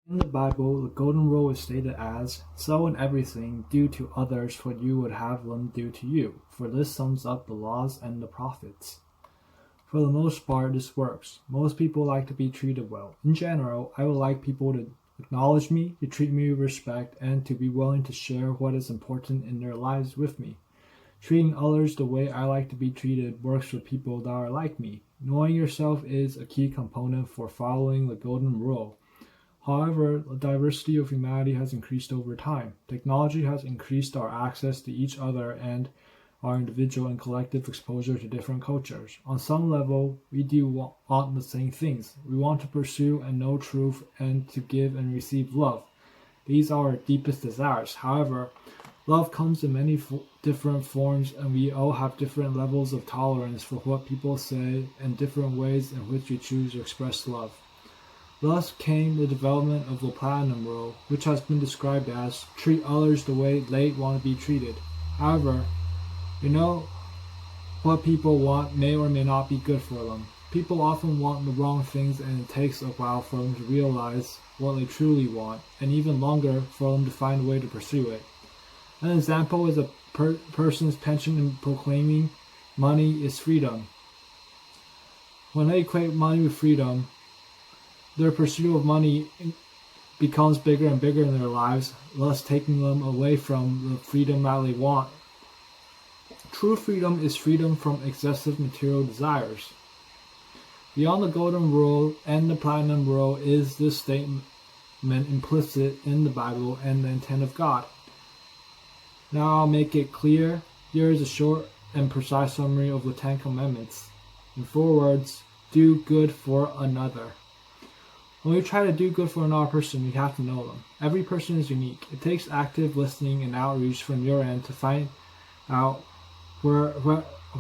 In the Bible, the golden rule is stated as, "So in everything, do to others what you would have them do to you," for this sums up the laws and the prophets. For the most part, this works. Most people like to be treated well. In general, I would like people to acknowledge me, to treat me with respect, and to be willing to share what is important in their lives with me. Treating others the way I like to be treated works for people that are like me. Knowing yourself is a key component for following the golden rule. However, the diversity of humanity has increased over time. Technology has increased our access to each other and our individual and collective exposure to different cultures. On some level, we do want the same things. We want to pursue and know truth and to give and receive love. These are our deepest desires. However, love comes in many different forms, and we all have different levels of tolerance for what people say and different ways in which we choose to express love. Thus came the development of the Platinum Rule, which has been described as treat others the way they want to be treated. However, we know what people want may or may not be good for them. People often want the wrong things, and it takes a while for them to realize what they truly want, and even longer for them to find a way to pursue it. An example is a person's penchant in proclaiming money is freedom. When they equate money with freedom, their pursuit of money becomes bigger and bigger in their lives, thus taking them away from the freedom that they want. True freedom is freedom from excessive material desires. Beyond the Golden Rule and the Platinum Rule is this statement implicit in the Bible and the intent of God. Now I'll make it clear. Here is a short and precise summary of the Ten Commandments. In 4 words, do good for another. When we try to do good for another person, we have to know them. Every person is unique. It takes active listening and outreach from your end to find out where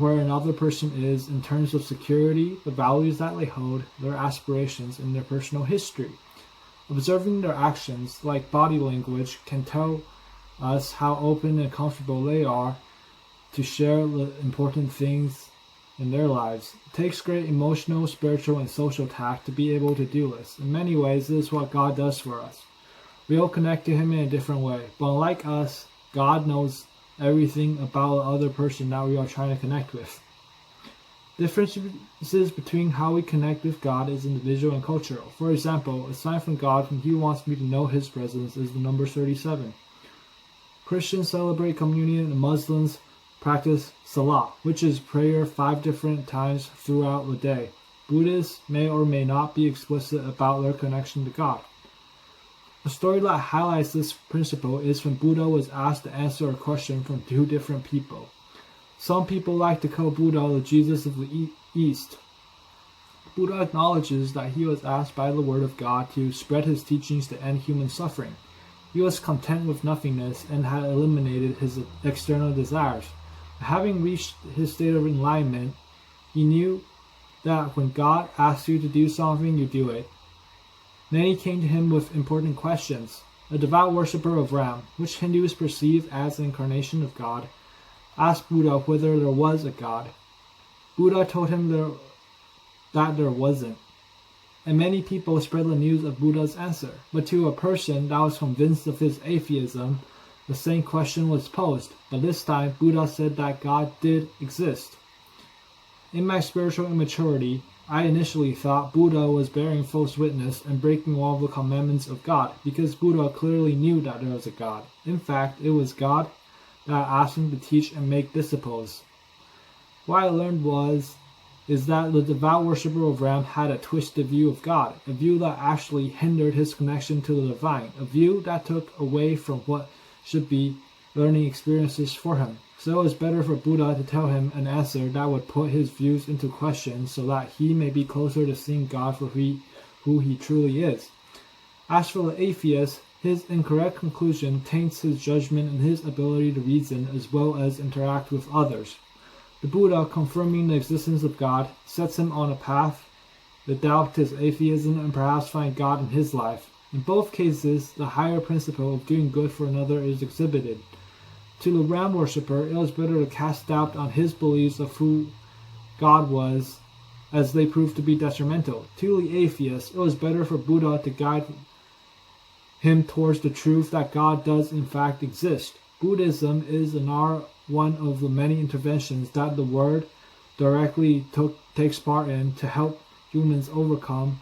another person is in terms of security, the values that they hold, their aspirations, and their personal history. Observing their actions, like body language, can tell us how open and comfortable they are to share the important things in their lives. It takes great emotional, spiritual, and social tact to be able to do this. In many ways, this is what God does for us. We all connect to Him in a different way, but unlike us, God knows everything about the other person that we are trying to connect with. Differences between how we connect with God is individual and cultural. For example, a sign from God when He wants me to know His presence is the number 37. Christians celebrate communion and Muslims practice Salah, which is prayer 5 different times throughout the day. Buddhists may or may not be explicit about their connection to God. A story that highlights this principle is when Buddha was asked to answer a question from 2 different people. Some people like to call Buddha the Jesus of the East. Buddha acknowledges that he was asked by the Word of God to spread his teachings to end human suffering. He was content with nothingness and had eliminated his external desires. Having reached his state of enlightenment, he knew that when God asks you to do something, you do it. Then he came to him with important questions. A devout worshipper of Ram, which Hindus perceive as the incarnation of God, asked Buddha whether there was a God. Buddha told him that there wasn't, and many people spread the news of Buddha's answer. But to a person that was convinced of his atheism, the same question was posed, but this time Buddha said that God did exist. In my spiritual immaturity, I initially thought Buddha was bearing false witness and breaking all the commandments of God, because Buddha clearly knew that there was a God. In fact, it was God that asked him to teach and make disciples. What I learned is that the devout worshipper of Ram had a twisted view of God, a view that actually hindered his connection to the divine, a view that took away from what should be learning experiences for him. So it was better for Buddha to tell him an answer that would put his views into question so that he may be closer to seeing God for who he truly is. As for the atheist, his incorrect conclusion taints his judgment and his ability to reason as well as interact with others. The Buddha, confirming the existence of God, sets him on a path to doubt his atheism and perhaps find God in his life. In both cases, the higher principle of doing good for another is exhibited. To the Ram worshipper, it was better to cast doubt on his beliefs of who God was, as they proved to be detrimental. To the atheist, it was better for Buddha to guide him towards the truth that God does in fact exist. Buddhism is one of the many interventions that the Word directly takes part in to help humans overcome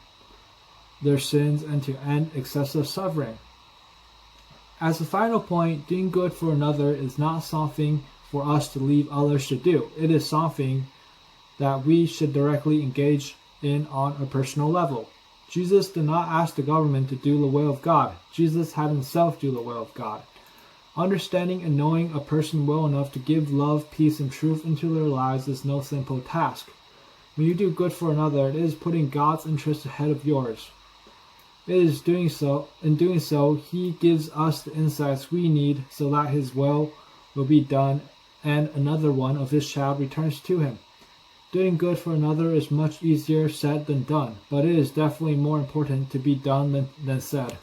their sins and to end excessive suffering. As a final point, doing good for another is not something for us to leave others to do. It is something that we should directly engage in on a personal level. Jesus did not ask the government to do the will of God. Jesus had himself do the will of God. Understanding and knowing a person well enough to give love, peace, and truth into their lives is no simple task. When you do good for another, it is putting God's interests ahead of yours. It is doing so. In doing so, he gives us the insights we need so that his will be done and another one of his child returns to him. Doing good for another is much easier said than done, but it is definitely more important to be done than said.